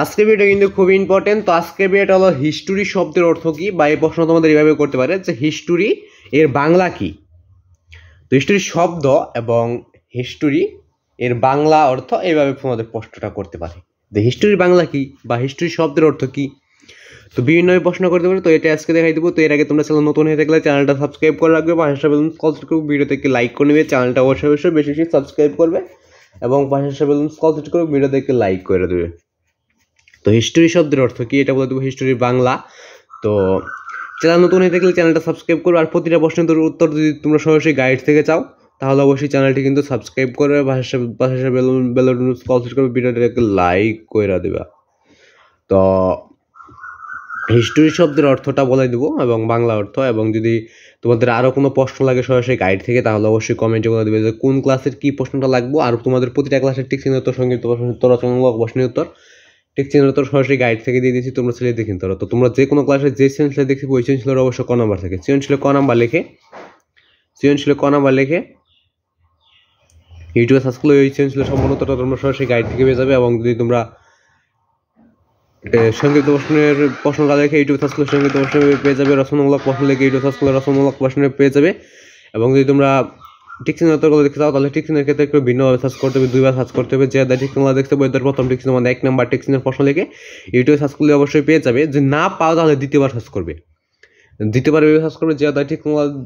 আজকের ভিডিও কিন্তু খুব ইম্পর্টেন্ট। তো আজকের ভিডিওটা হলো হিস্টোরি শব্দের অর্থ কি, বা এই প্রশ্ন তোমাদের এইভাবে করতে পারে যে হিস্টোরি এর বাংলা কি। তো হিস্টোরি শব্দ এবং হিস্টোরি এর বাংলা অর্থ এইভাবে তোমাদের প্রশ্নটা করতে পারে যে হিস্টোরির বাংলা কি বা হিস্টোরি শব্দের অর্থ কি। তো বিভিন্ন প্রশ্ন করতে পারে। তো এটা আজকে দেখাই দেবো। তো এর আগে তোমরা চ্যানেল নতুন হয়ে থাকলে চ্যানেলটা সাবস্ক্রাইব করে রাখবে, পাশে বেলুন কলসেট করে ভিডিওতে লাইক করে নেবে, চ্যানেলটা অবশ্যই বেশি বেশি সাবস্ক্রাইব করবে এবং পাশে বেলুন কলসেট করে ভিডিওতে লাইক করে দেবে। তো হিস্টোরি শব্দের অর্থ কি এটা বলে দেবো, হিস্টোরির বাংলা। তো চ্যানেল নতুন হয়ে থাকলে চ্যানেলটা সাবস্ক্রাইব করবে, আর প্রতিটা প্রশ্নের উত্তর যদি তোমরা সরাসরি গাইড থেকে চাও তাহলে অবশ্যই চ্যানেলটি কিন্তু সাবস্ক্রাইব করবে, পাশে বেলুন কলসেট করবে, ভিডিওটাকে লাইক করে দেবে। তো হিস্টোরি শব্দের অর্থটা বলে দেবো এবং বাংলা অর্থ, এবং যদি তোমাদের আরও কোনো প্রশ্ন লাগে সরাসরি গাইড থেকে তাহলে অবশ্যই কমেন্টে বলে দেবে যে কোন ক্লাসের কী প্রশ্নটা লাগবে। আর তোমাদের প্রতিটা ক্লাসের টিক চিহ্ন উত্তর, সংক্ষিপ্ত প্রশ্ন উত্তর, রচনামূলক প্রশ্নের উত্তর টিক চিহ্ন উত্তর সরাসরি গাইড থেকে দিয়ে দিয়েছি, তোমরা ছেলে দেখে নিতে পারো। তো তোমরা যে কোনো ক্লাসে যে সৃজনশীল দেখছি ওই সৃজনশীলের অবশ্য ক নাম্বার থাকে, সৃজনশীলে ক নাম্বার লিখে ইউটিউবে সার্চ করলে ওই সৃজনশীলের সম্পূর্ণ উত্তরটা তোমরা সরাসরি গাইড থেকে পেয়ে যাবে। এবং যদি তোমরা সংক্ষিপ্ত প্রশ্নটা লিখে ইউটিউবে সার্চ করলে সংক্ষিপ্ত প্রশ্ন পেয়ে যাবে, রচনামূলক প্রশ্ন লিখে ইউটিউবে সার্চ করলে রচনামূলক প্রশ্ন পেয়ে যাবে। এবং যদি তোমরা টিক চিহ্ন উত্তরগুলো দেখতে চাও তাহলে টিক চিহ্নের ক্ষেত্রে একটু ভিন্নভাবে সার্চ করতে হবে, দুইবার সার্চ করতে হবে। যে টিক চিহ্ন দেখতে পাবে তার প্রথম টিক চিহ্ন মানে 1 নাম্বার টিক চিহ্নের প্রশ্ন লিখে ইউটিউবে সার্চ করলে অবশ্যই পেয়ে যাবে। যদি না পাও তাহলে দ্বিতীয়বার সার্চ করবে, দ্বিতীয়বার সার্চ করবে। যে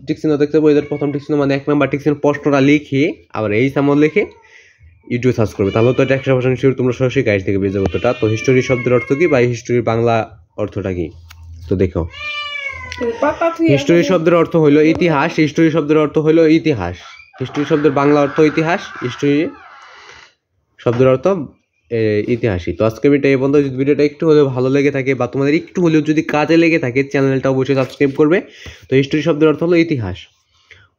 টিক চিহ্ন দেখতে পাবে এদের প্রথম টিক চিহ্ন মানে 1 নাম্বার টিক চিহ্নের প্রশ্নটা লিখে আবার এই সামন লিখে ইউটিউবে সার্চ করবে, তাহলে তো এটা 100% শিওর তোমরা সরাসরি গাইড থেকে পেয়ে যাবে উত্তরটা। তো হিস্টোরি শব্দের অর্থ কি বা হিস্টোরির বাংলা অর্থটা কি, তো দেখো। হিস্টোরি শব্দের অর্থ হলো ইতিহাস। হিস্টোরি শব্দের অর্থ হলো ইতিহাস। হিস্টোরি শব্দের বাংলা অর্থ ইতিহাস, হিস্টোরি শব্দের অর্থ ইতিহাসই। তো আজকে ভিডিওটা এই পর্যন্ত। যদি ভিডিওটা একটু হলেও ভালো লেগে থাকে বা তোমাদের একটু হলেও যদি কাজে লেগে থাকে চ্যানেলটা অবশ্যই সাবস্ক্রাইব করবে। তো হিস্টোরি শব্দের অর্থ হলো ইতিহাস।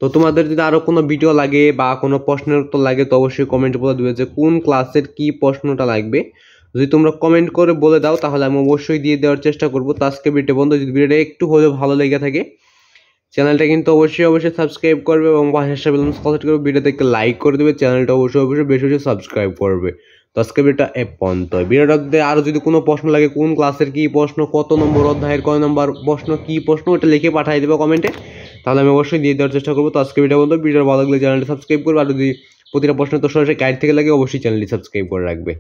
তো তোমাদের যদি আরও কোনো ভিডিও লাগে বা কোনো প্রশ্নের উত্তর লাগে তো অবশ্যই কমেন্ট বলে দেবে যে কোন ক্লাসের কি প্রশ্নটা লাগবে। যদি তোমরা কমেন্ট করে বলে দাও তাহলে আমি অবশ্যই দিয়ে দেওয়ার চেষ্টা করবো। তো আজকে ভিডিও বন্ধু, যদি ভিডিওটা একটু হলেও ভালো লেগে থাকে চ্যানেলটা কিন্তু অবশ্যই সাবস্ক্রাইব করবে এবং পাশে বেলুন কলসেট করবে, ভিডিওতে লাইক করে দেবে, চ্যানেলটা অবশ্যই বেশি বেশি সাবস্ক্রাইব করবে। তো আজকে ভিডিওটা এ পর্যন্ত। ভিডিওটাতে আরও যদি কোনো প্রশ্ন লাগে কোন ক্লাসের কী প্রশ্ন, কত নম্বর অধ্যায়ের কয় নম্বর প্রশ্ন, কী প্রশ্ন, ওটা লিখে পাঠিয়ে দেবে কমেন্টে, তাহলে আমি অবশ্যই দিয়ে দেওয়ার চেষ্টা করবো। তো আজকে ভিডিও বন্ধু, ভিডিও ভালো লাগলে চ্যানেলটা সাবস্ক্রাইব করবে, আর যদি প্রতিটা প্রশ্ন তো সরাসরি গাইড থেকে লাগে অবশ্যই চ্যানেলটি সাবস্ক্রাইব করে রাখবে।